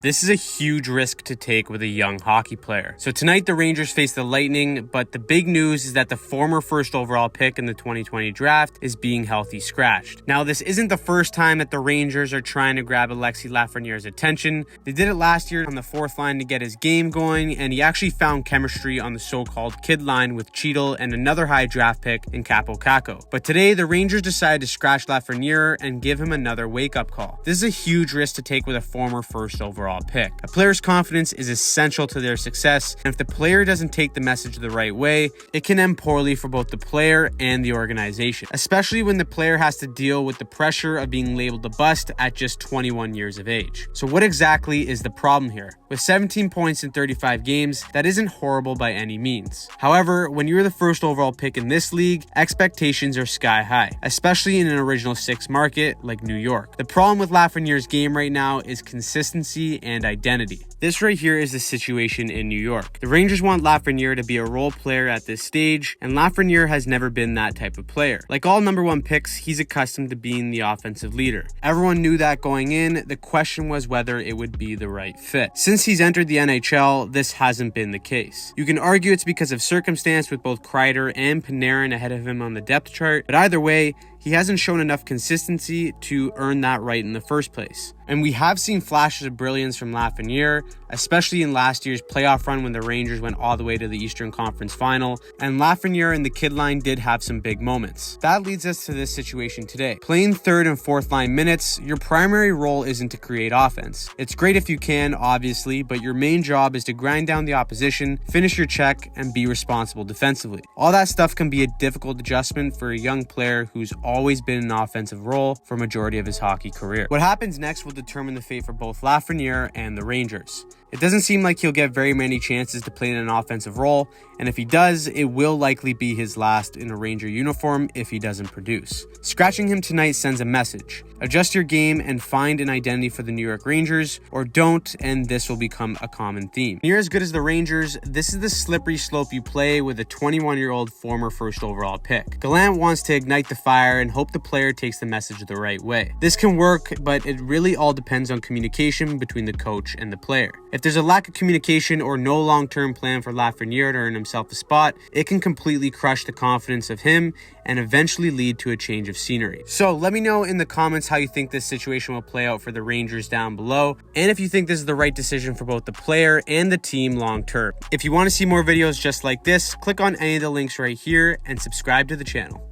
This is a huge risk to take with a young hockey player. So tonight the Rangers face the Lightning, but the big news is that the former first overall pick in the 2020 draft is being healthy scratched. Now this isn't the first time that the Rangers are trying to grab Alexis Lafriniere's attention. They did it last year on the fourth line to get his game going, and he actually found chemistry on the so-called kid line with Cheadle and another high draft pick in Capo Caco. But today the Rangers decided to scratch Lafreniere and give him another wake-up call. This is a huge risk to take with a former first overall pick. A player's confidence is essential to their success, and if the player doesn't take the message the right way, it can end poorly for both the player and the organization, especially when the player has to deal with the pressure of being labeled a bust at just 21 years of age. So what exactly is the problem here? With 17 points in 35 games, that isn't horrible by any means. However, when you're the first overall pick in this league, expectations are sky high, especially in an original six market like New York. The problem with Lafreniere's game right now is consistency and identity. This right here is the situation in New York. The Rangers want Lafreniere to be a role player at this stage, and Lafreniere has never been that type of player. Like all number one picks, he's accustomed to being the offensive leader. Everyone knew that going in. The question was whether it would be the right fit. Since he's entered the NHL, this hasn't been the case. You can argue it's because of circumstance with both Kreider and Panarin ahead of him on the depth chart, but either way, he hasn't shown enough consistency to earn that right in the first place. And we have seen flashes of brilliance from Lafreniere, especially in last year's playoff run when the Rangers went all the way to the Eastern Conference Final, and Lafreniere and the kid line did have some big moments. That leads us to this situation today. Playing third and fourth line minutes, your primary role isn't to create offense. It's great if you can, obviously, but your main job is to grind down the opposition, finish your check, and be responsible defensively. All that stuff can be a difficult adjustment for a young player who's always been in an offensive role for a majority of his hockey career. What happens next will determine the fate for both Lafreniere and the Rangers. It doesn't seem like he'll get very many chances to play in an offensive role, and if he does, it will likely be his last in a Ranger uniform if he doesn't produce. Scratching him tonight sends a message. Adjust your game and find an identity for the New York Rangers, or don't, and this will become a common theme. When you're as good as the Rangers, this is the slippery slope you play with a 21-year-old former first overall pick. Gallant wants to ignite the fire and hope the player takes the message the right way. This can work, but it really all depends on communication between the coach and the player. If there's a lack of communication or no long-term plan for Lafreniere to earn himself a spot, it can completely crush the confidence of him and eventually lead to a change of scenery. So let me know in the comments how you think this situation will play out for the Rangers down below, and if you think this is the right decision for both the player and the team long term. If you want to see more videos just like this, click on any of the links right here and subscribe to the channel.